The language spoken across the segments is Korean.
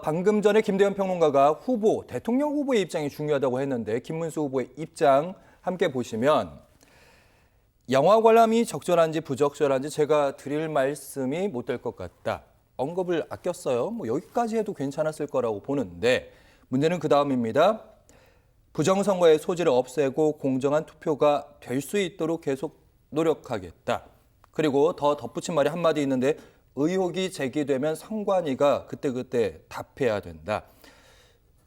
방금 전에 김대현 평론가가 대통령 후보의 입장이 중요하다고 했는데 김문수 후보의 입장 함께 보시면 영화 관람이 적절한지 부적절한지 제가 드릴 말씀이 못 될 것 같다. 언급을 아꼈어요. 여기까지 해도 괜찮았을 거라고 보는데 문제는 그 다음입니다. 부정선거의 소지를 없애고 공정한 투표가 될 수 있도록 계속 노력하겠다. 그리고 더 덧붙인 말이 한마디 있는데 의혹이 제기되면 선관위가 그때그때 답해야 된다.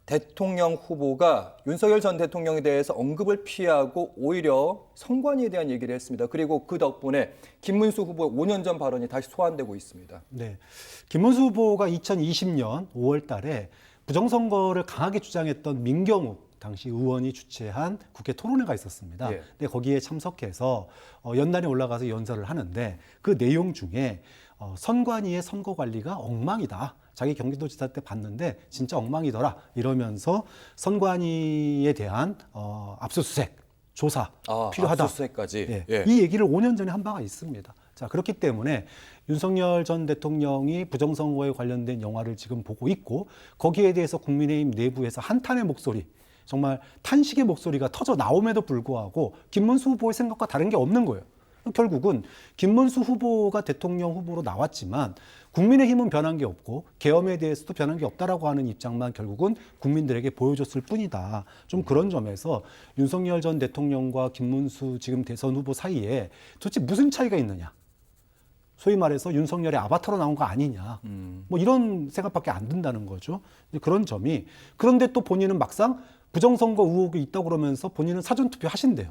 대통령 후보가 윤석열 전 대통령에 대해서 언급을 피하고 오히려 선관위에 대한 얘기를 했습니다. 그리고 그 덕분에 김문수 후보의 5년 전 발언이 다시 소환되고 있습니다. 네, 김문수 후보가 2020년 5월 달에 부정선거를 강하게 주장했던 민경욱 당시 의원이 주최한 국회 토론회가 있었습니다. 예. 근데 거기에 참석해서 연단에 올라가서 연설을 하는데 그 내용 중에 선관위의 선거 관리가 엉망이다. 자기 경기도지사 때 봤는데 진짜 엉망이더라. 이러면서 선관위에 대한 압수수색, 조사 필요하다. 압수수색까지. 예. 예. 이 얘기를 5년 전에 한 바가 있습니다. 자, 그렇기 때문에 윤석열 전 대통령이 부정선거에 관련된 영화를 지금 보고 있고 거기에 대해서 국민의힘 내부에서 한탄의 목소리, 정말 탄식의 목소리가 터져 나옴에도 불구하고 김문수 후보의 생각과 다른 게 없는 거예요. 결국은 김문수 후보가 대통령 후보로 나왔지만 국민의힘은 변한 게 없고 계엄에 대해서도 변한 게 없다라고 하는 입장만 결국은 국민들에게 보여줬을 뿐이다. 좀 그런 점에서 윤석열 전 대통령과 김문수 지금 대선 후보 사이에 도대체 무슨 차이가 있느냐. 소위 말해서 윤석열의 아바타로 나온 거 아니냐. 이런 생각밖에 안 든다는 거죠. 그런 점이. 그런데 또 본인은 막상 부정선거 의혹이 있다고 그러면서 본인은 사전투표 하신대요.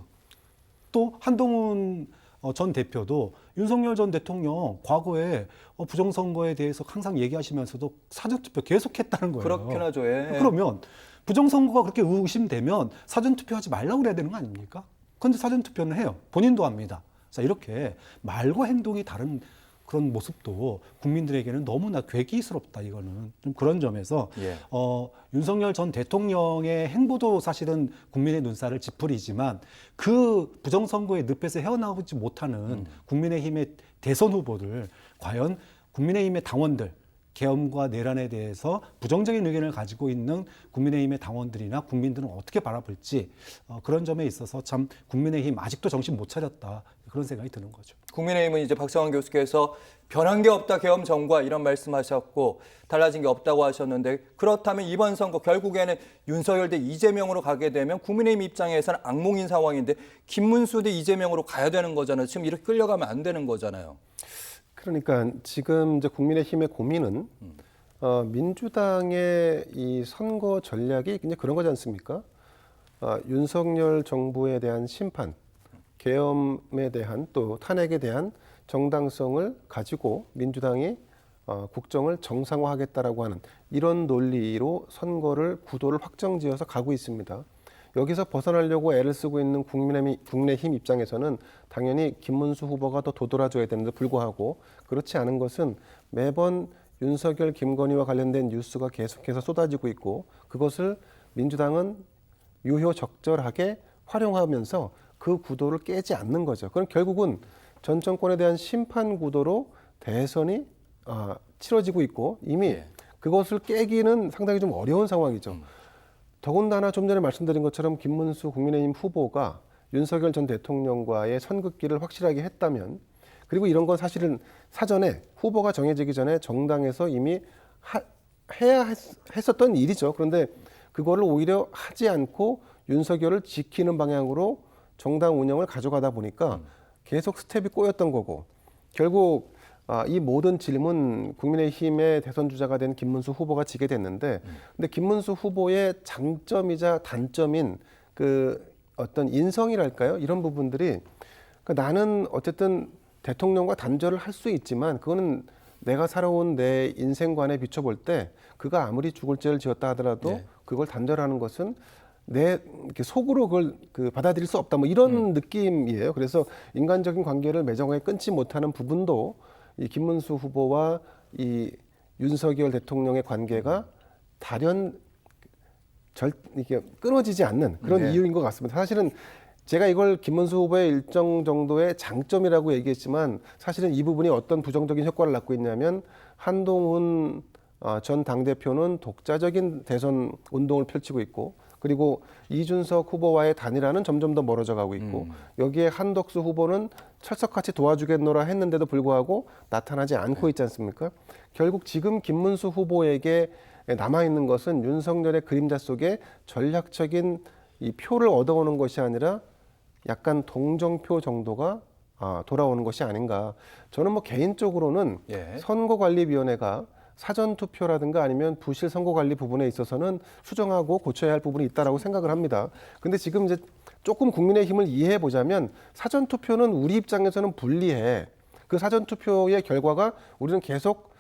또 한동훈 전 대표도 윤석열 전 대통령 과거에 부정선거에 대해서 항상 얘기하시면서도 사전투표 계속했다는 거예요. 그렇긴 하죠. 예. 그러면 부정선거가 그렇게 의구심되면 사전투표하지 말라고 그래야 되는 거 아닙니까? 그런데 사전투표는 해요. 본인도 합니다. 자, 이렇게 말과 행동이 다른 그런 모습도 국민들에게는 너무나 괴기스럽다. 이거는 좀 그런 점에서 예. 윤석열 전 대통령의 행보도 사실은 국민의 눈살을 찌푸리지만 그 부정선거의 늪에서 헤어나오지 못하는 국민의힘의 대선 후보들, 과연 국민의힘의 당원들, 계엄과 내란에 대해서 부정적인 의견을 가지고 있는 국민의힘의 당원들이나 국민들은 어떻게 바라볼지 그런 점에 있어서 참 국민의힘 아직도 정신 못 차렸다. 그런 생각이 드는 거죠. 국민의힘은 이제 박상원 교수께서 변한 게 없다 계엄 정과 이런 말씀하셨고 달라진 게 없다고 하셨는데 그렇다면 이번 선거 결국에는 윤석열 대 이재명으로 가게 되면 국민의힘 입장에서는 악몽인 상황인데 김문수 대 이재명으로 가야 되는 거잖아요. 지금 이렇게 끌려가면 안 되는 거잖아요. 그러니까 지금 이제 국민의힘의 고민은 민주당의 이 선거 전략이 그냥 그런 거지 않습니까? 윤석열 정부에 대한 심판, 계엄에 대한 또 탄핵에 대한 정당성을 가지고 민주당이 국정을 정상화하겠다라고 하는 이런 논리로 선거를 구도를 확정지어서 가고 있습니다. 여기서 벗어나려고 애를 쓰고 있는 국민의힘 입장에서는 당연히 김문수 후보가 더 도드라져야 되는데 불구하고 그렇지 않은 것은 매번 윤석열, 김건희와 관련된 뉴스가 계속해서 쏟아지고 있고 그것을 민주당은 유효적절하게 활용하면서 그 구도를 깨지 않는 거죠. 그럼 결국은 전 정권에 대한 심판 구도로 대선이 치러지고 있고 이미 그것을 깨기는 상당히 좀 어려운 상황이죠. 더군다나 좀 전에 말씀드린 것처럼 김문수 국민의힘 후보가 윤석열 전 대통령과의 선긋기를 확실하게 했다면 그리고 이런 건 사실은 사전에 후보가 정해지기 전에 정당에서 이미 해야 했었던 일이죠. 그런데 그거를 오히려 하지 않고 윤석열을 지키는 방향으로 정당 운영을 가져가다 보니까 계속 스텝이 꼬였던 거고 결국 이 모든 질문 국민의힘의 대선 주자가 된 김문수 후보가 지게 됐는데 근데 김문수 후보의 장점이자 단점인 그 어떤 인성이랄까요? 이런 부분들이 그러니까 나는 어쨌든 대통령과 단절을 할 수 있지만 그거는 내가 살아온 내 인생관에 비춰볼 때 그가 아무리 죽을 죄를 지었다 하더라도 그걸 단절하는 것은 내 이렇게 속으로 그걸 받아들일 수 없다. 뭐 이런 느낌이에요. 그래서 인간적인 관계를 매정하게 끊지 못하는 부분도 이 김문수 후보와 이 윤석열 대통령의 관계가 이게 끊어지지 않는 그런 이유인 것 같습니다. 사실은 제가 이걸 김문수 후보의 일정 정도의 장점이라고 얘기했지만 사실은 이 부분이 어떤 부정적인 효과를 낳고 있냐면 한동훈 전 당대표는 독자적인 대선 운동을 펼치고 있고 그리고 이준석 후보와의 단일화는 점점 더 멀어져 가고 있고 여기에 한덕수 후보는 철석같이 도와주겠노라 했는데도 불구하고 나타나지 않고 있지 않습니까? 결국 지금 김문수 후보에게 남아있는 것은 윤석열의 그림자 속에 전략적인 이 표를 얻어오는 것이 아니라 약간 동정표 정도가 돌아오는 것이 아닌가. 저는 뭐 개인적으로는 예. 선거관리위원회가 사전투표라든가 아니면 부실 선거관리 부분에 있어서는 수정하고 고쳐야 할 부분이 있다라고 생각을 합니다. 근데 지금 이제 조금 국민의힘을 이해해 보자면 사전투표는 우리 입장에서는 불리해. 그 사전투표의 결과가 우리는 계속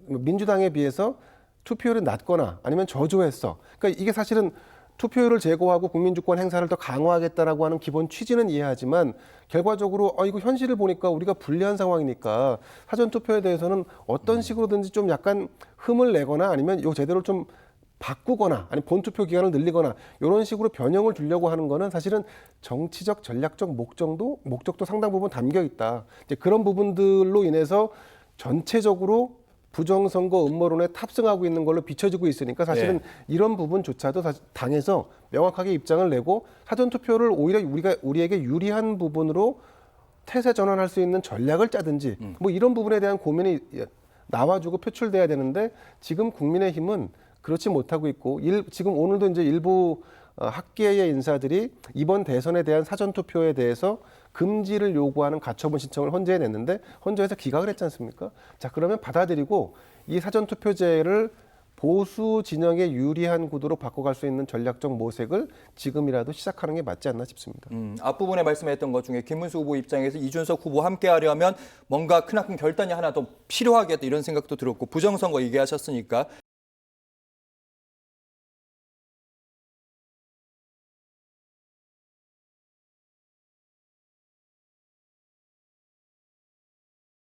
민주당에 비해서 투표율이 낮거나 아니면 저조했어. 그러니까 이게 사실은 투표율을 제고하고 국민주권 행사를 더 강화하겠다라고 하는 기본 취지는 이해하지만 결과적으로 이거 현실을 보니까 우리가 불리한 상황이니까 사전투표에 대해서는 어떤 식으로든지 좀 약간 흠을 내거나 아니면 요 제대로 좀 바꾸거나 아니 본투표 기간을 늘리거나 이런 식으로 변형을 주려고 하는 거는 사실은 정치적 전략적 목적도 상당 부분 담겨 있다. 이제 그런 부분들로 인해서 전체적으로 부정선거 음모론에 탑승하고 있는 걸로 비춰지고 있으니까 사실은 이런 부분조차도 사실 당에서 명확하게 입장을 내고 사전투표를 오히려 우리에게 유리한 부분으로 태세 전환할 수 있는 전략을 짜든지 뭐 이런 부분에 대한 고민이 나와주고 표출돼야 되는데 지금 국민의힘은 그렇지 못하고 있고 지금 오늘도 이제 일부 학계의 인사들이 이번 대선에 대한 사전투표에 대해서 금지를 요구하는 가처분 신청을 헌재에 냈는데 헌재에서 기각을 했지 않습니까? 자, 그러면 받아들이고 이 사전투표제를 보수 진영에 유리한 구도로 바꿔갈 수 있는 전략적 모색을 지금이라도 시작하는 게 맞지 않나 싶습니다. 앞부분에 말씀했던 것 중에 김문수 후보 입장에서 이준석 후보 함께 하려면 뭔가 크나큰 결단이 하나 더 필요하겠다 이런 생각도 들었고 부정선거 얘기하셨으니까